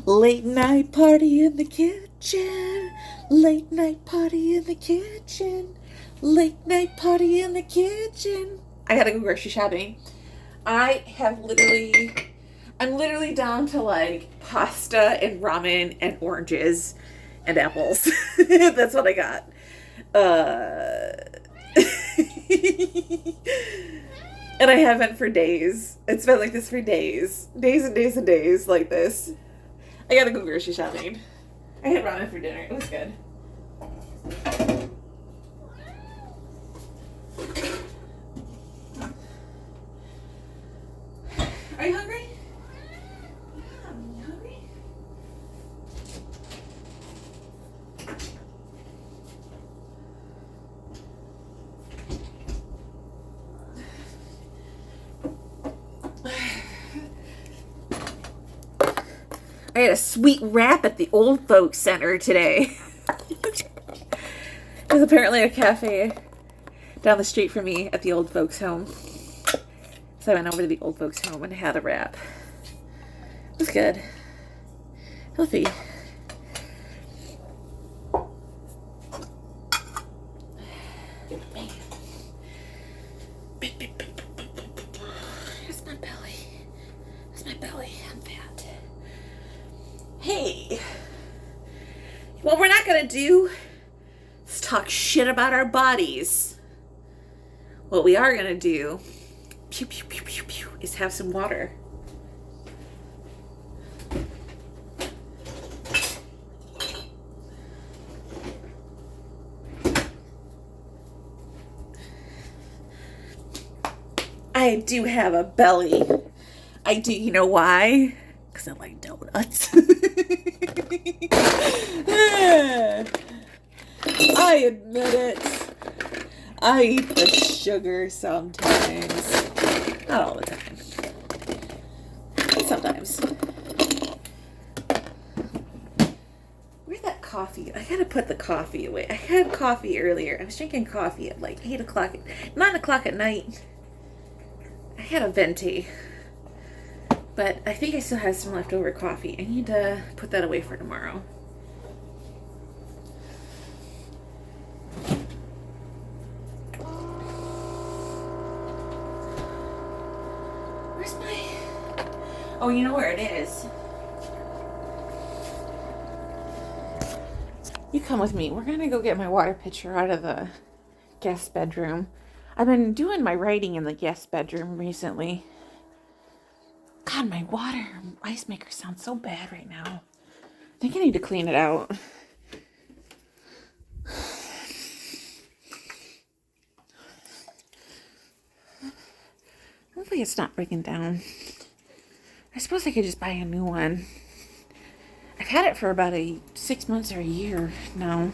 Late night party in the kitchen. Late night party in the kitchen. Late night party in the kitchen. I gotta go grocery shopping. I'm literally down to like pasta and ramen and oranges and apples. That's what I got. And I haven't for days. It's been like this for days. Days and days and days like this. I gotta go grocery shopping. I had ramen for dinner. It was good. Are you hungry? Yeah, you hungry? I had a sweet wrap at the Old Folks Center today. There's apparently a cafe down the street from me at the Old Folks Home. So I went over to the Old Folks Home and had a wrap. It was good. Healthy. Here's my belly. Here's my belly. I'm fat. Hey. What we're not going to do is talk shit about our bodies. What we are going to do pew, pew, pew, pew, pew, is have some water. I do have a belly. I do. You know why? Because I like donuts. I admit it. I eat the sugar sometimes. Not all the time. Sometimes. Where's that coffee? I gotta put the coffee away. I had coffee earlier. I was drinking coffee at like 8 o'clock, 9 o'clock at night. I had a venti. But I think I still have some leftover coffee. I need to put that away for tomorrow. Where's my... Oh, you know where it is. You come with me. We're going to go get my water pitcher out of the guest bedroom. I've been doing my writing in the guest bedroom recently. God, my water ice maker sounds so bad right now. I think I need to clean it out. Hopefully it's not breaking down. I suppose I could just buy a new one. I've had it for about 6 months or a year now.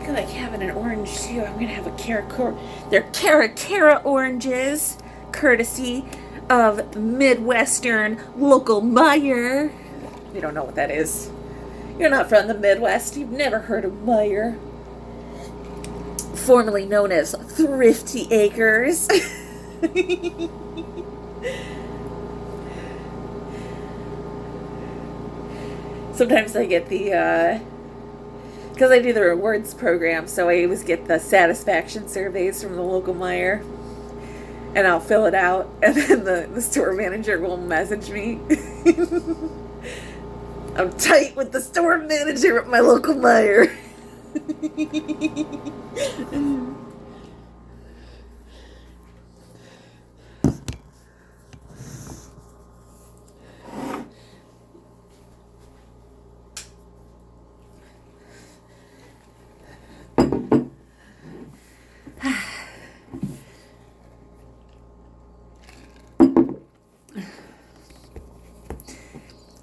I like having an orange too. I'm gonna have a Caracara. They're Caracara oranges, courtesy of Midwestern Local Meyer. You don't know what that is. You're not from the Midwest. You've never heard of Meyer, formerly known as Thrifty Acres. Sometimes I get the because I do the rewards program, so I always get the satisfaction surveys from the local Meyer, and I'll fill it out, and then the store manager will message me. I'm tight with the store manager at my local Meyer.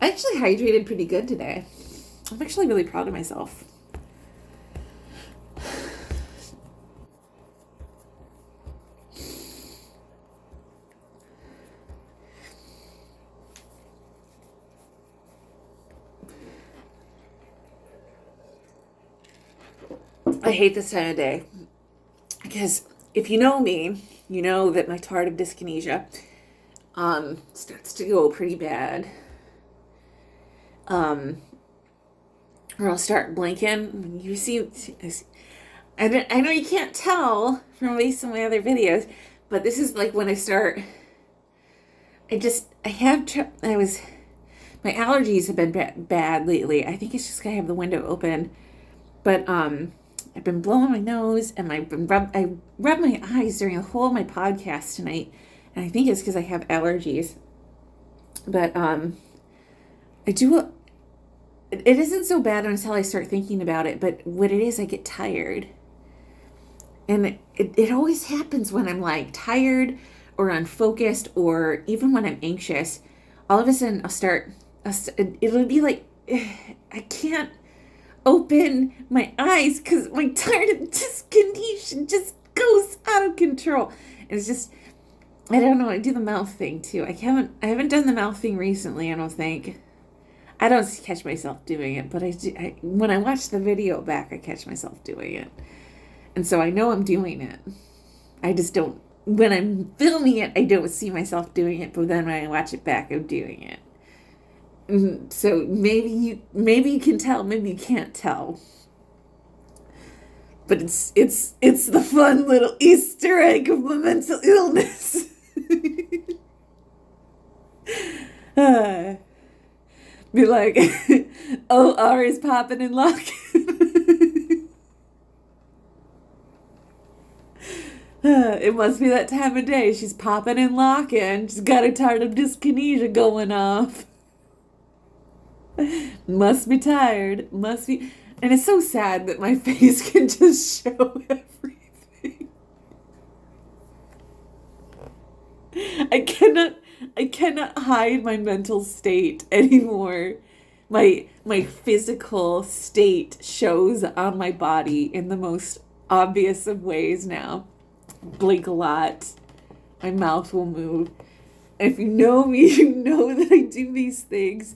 I actually hydrated pretty good today. I'm actually really proud of myself. I hate this time of day because if you know me, you know that my tardive dyskinesia starts to go pretty bad. Or I'll start blinking. You see, I know you can't tell from based on my other videos, but this is like when I start. My allergies have been bad lately. I think it's just 'cause I have the window open, but I've been blowing my nose and I rubbed my eyes during the whole of my podcast tonight, and I think it's because I have allergies. But it isn't so bad until I start thinking about it. But what it is, I get tired, and it always happens when I'm like tired or unfocused, or even when I'm anxious. All of a sudden, it'll be like I can't open my eyes because my tardive dyskinesia just goes out of control. And it's just, I don't know. I do the mouth thing too. I haven't done the mouth thing recently. I don't think. I don't catch myself doing it, but when I watch the video back, I catch myself doing it, and so I know I'm doing it. I just don't. When I'm filming it, I don't see myself doing it, but then when I watch it back, I'm doing it. So maybe you can tell, maybe you can't tell. But it's the fun little Easter egg of my mental illness. Be like, oh, Ari's popping and locking. It must be that time of day. She's popping and locking. She's got her tardive dyskinesia going off. Must be tired. Must be. And it's so sad that my face can just show everything. I cannot hide my mental state anymore. My physical state shows on my body in the most obvious of ways now. Blink a lot. My mouth will move. And if you know me, you know that I do these things.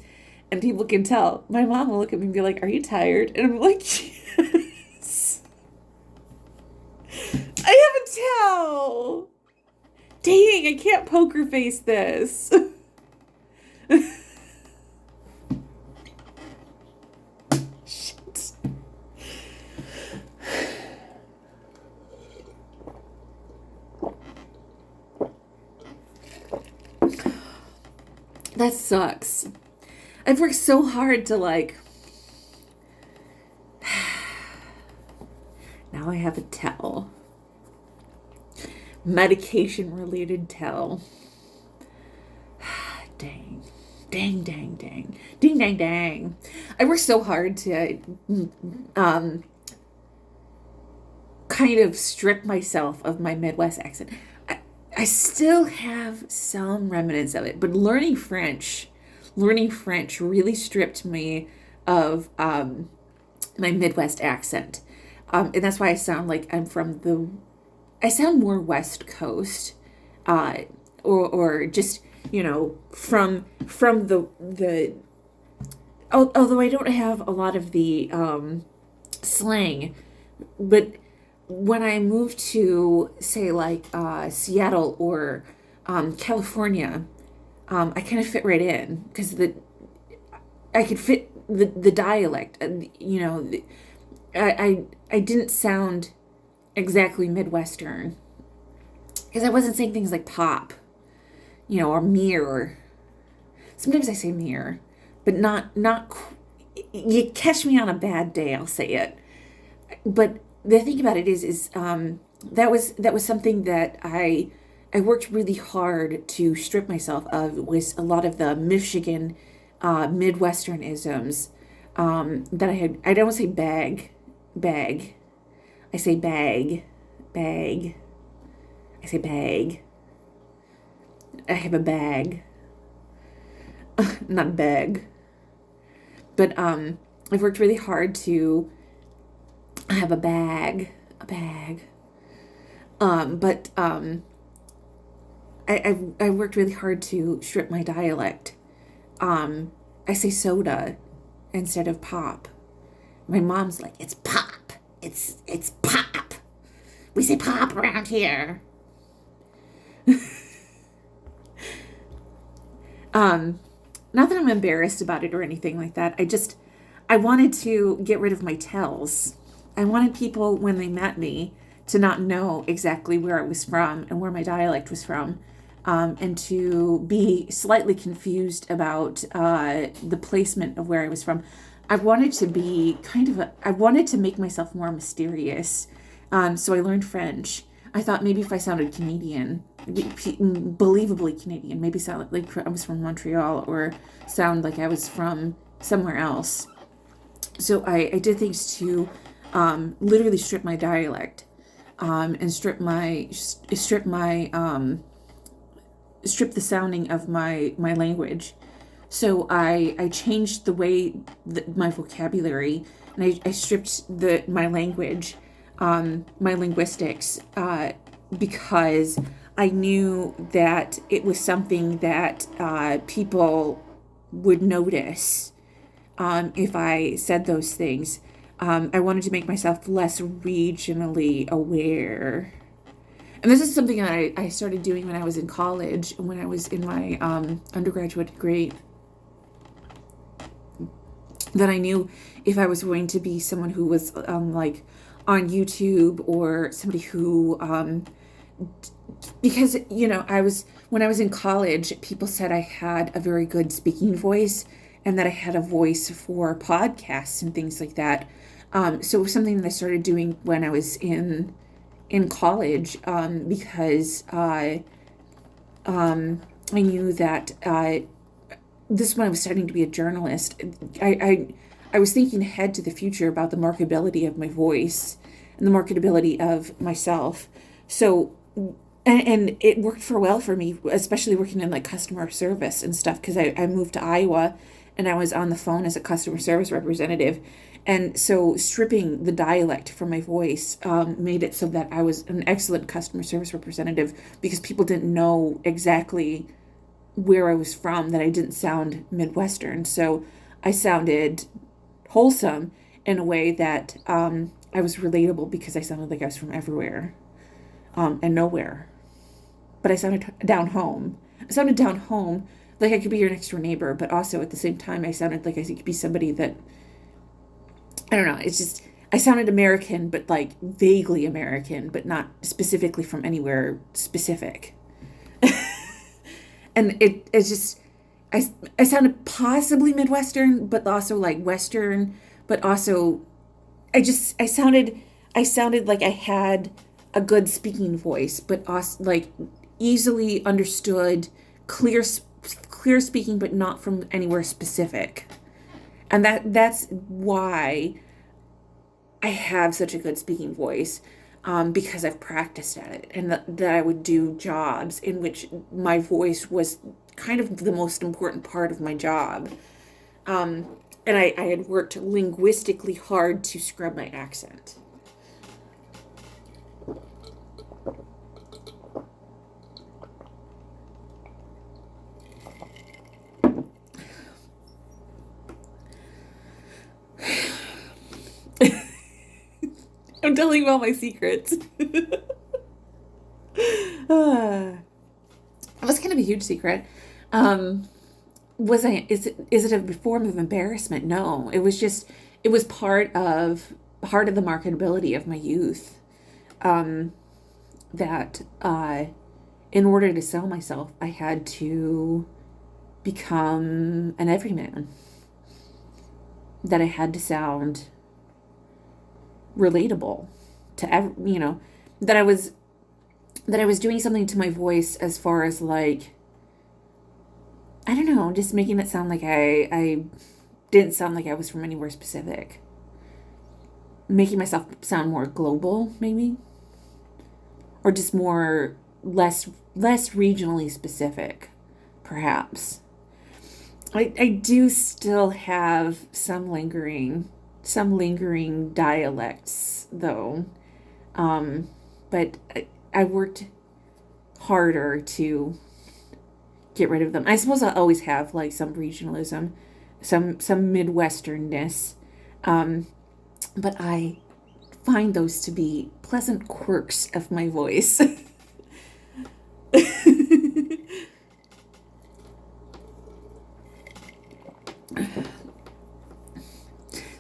And people can tell. My mom will look at me and be like, "Are you tired?" And I'm like, "Yes." I have a towel. Dang, I can't poker face this. Shit. That sucks. I've worked so hard to now I have a towel. Medication related towel. Dang. Dang, dang, dang. Ding, dang, dang. I worked so hard to kind of strip myself of my Midwest accent. I still have some remnants of it, but learning French really stripped me of my Midwest accent. And that's why I sound like I sound more West Coast, or just, from the, although I don't have a lot of the slang, but when I moved to, say, like Seattle or California, I kind of fit right in because I could fit the dialect. I didn't sound exactly Midwestern because I wasn't saying things like pop, or mirror. Sometimes I say mirror, but not. You catch me on a bad day, I'll say it. But the thing about it is that was something that I worked really hard to strip myself of, was a lot of the Michigan Midwesternisms that I had. I don't say bag. I say bag. I say bag. I have a bag. Not a bag. But I've worked really hard to have a bag. But I worked really hard to strip my dialect. I say soda instead of pop. My mom's like, it's pop. It's pop. We say pop around here. Not that I'm embarrassed about it or anything like that. I wanted to get rid of my tells. I wanted people, when they met me, to not know exactly where I was from and where my dialect was from, and to be slightly confused about the placement of where I was from. I wanted to be I wanted to make myself more mysterious. So I learned French. I thought maybe if I sounded Canadian, believably Canadian, maybe sound like I was from Montreal or sound like I was from somewhere else. So I did things to literally strip my dialect, and strip the sounding of my language. So I changed the way my vocabulary, and I stripped my language, my linguistics, because I knew that it was something that people would notice if I said those things. I wanted to make myself less regionally aware. And this is something that I started doing when I was in college, when I was in my undergraduate degree, that I knew if I was going to be someone who was like on YouTube, or somebody who, because, when I was in college, people said I had a very good speaking voice and that I had a voice for podcasts and things like that. So it was something that I started doing when I was in college, because I knew that this when I was starting to be a journalist. I was thinking ahead to the future about the marketability of my voice and the marketability of myself. So, and it worked well for me, especially working in like customer service and stuff, because I moved to Iowa and I was on the phone as a customer service representative. And so stripping the dialect from my voice made it so that I was an excellent customer service representative, because people didn't know exactly where I was from, that I didn't sound Midwestern. So I sounded wholesome in a way that I was relatable, because I sounded like I was from everywhere and nowhere. But I sounded down home. I sounded down home like I could be your next door neighbor, but also at the same time I sounded like I could be somebody that, I don't know, it's just, I sounded American, but like vaguely American, but not specifically from anywhere specific. And it's just, I sounded possibly Midwestern, but also like Western, but also I sounded like I had a good speaking voice, but also like easily understood, clear speaking, but not from anywhere specific. And that's why I have such a good speaking voice, because I've practiced at it, and that I would do jobs in which my voice was kind of the most important part of my job. And I had worked linguistically hard to scrub my accent. I'm telling you all my secrets. That was kind of a huge secret. Is it a form of embarrassment? No, it was part of the marketability of my youth. That in order to sell myself, I had to become an everyman. That I had to sound relatable to that I was doing something to my voice, as far as like, I don't know, just making it sound like I didn't sound like I was from anywhere specific. Making myself sound more global, maybe, or just less regionally specific, perhaps. I do still have some lingering dialects, though, but I worked harder to get rid of them. I suppose I always have like some regionalism, some Midwesternness, but I find those to be pleasant quirks of my voice.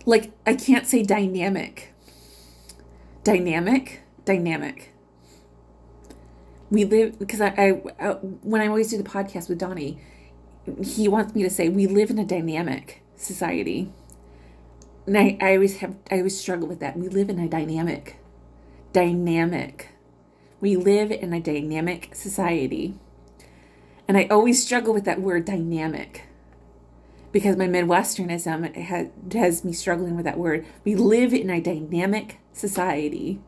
Like, I can't say dynamic. Dynamic. We live, because when I always do the podcast with Donnie, he wants me to say, we live in a dynamic society. And I always struggle with that. We live in a dynamic. We live in a dynamic society. And I always struggle with that word dynamic, because my Midwesternism has me struggling with that word. We live in a dynamic society.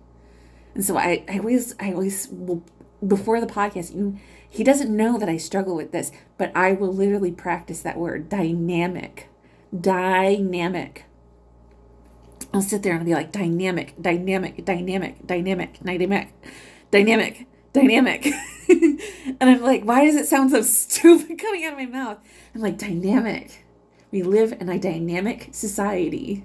And so I always will, before the podcast, he doesn't know that I struggle with this, but I will literally practice that word, dynamic. I'll sit there and I'll be like, dynamic. And I'm like, why does it sound so stupid coming out of my mouth? I'm like, dynamic. We live in a dynamic society.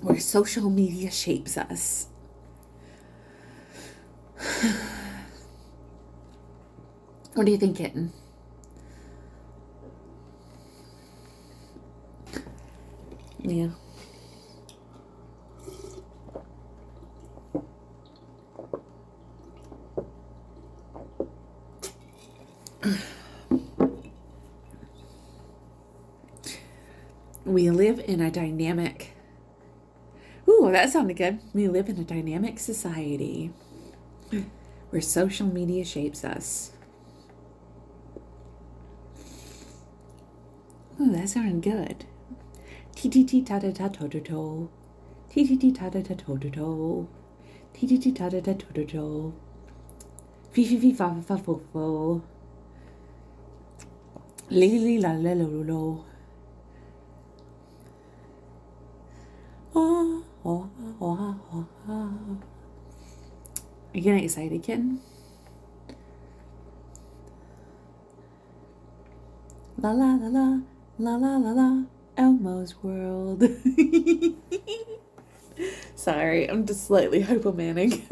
Where social media shapes us. What do you think, kitten? Yeah. We live in a dynamic. Ooh, that sounded good. We live in a dynamic society where social media shapes us. Ooh, that sounded good. T ta ta ta to to to. T ta ta ta to to to. T ta ta ta to to to. Fi fa fa fo fo. Li la la lo lo. Oh, oh, oh, oh, oh. Are you getting excited, kitten? La la la la, la la la la, Elmo's World. Sorry, I'm just slightly hypomanic.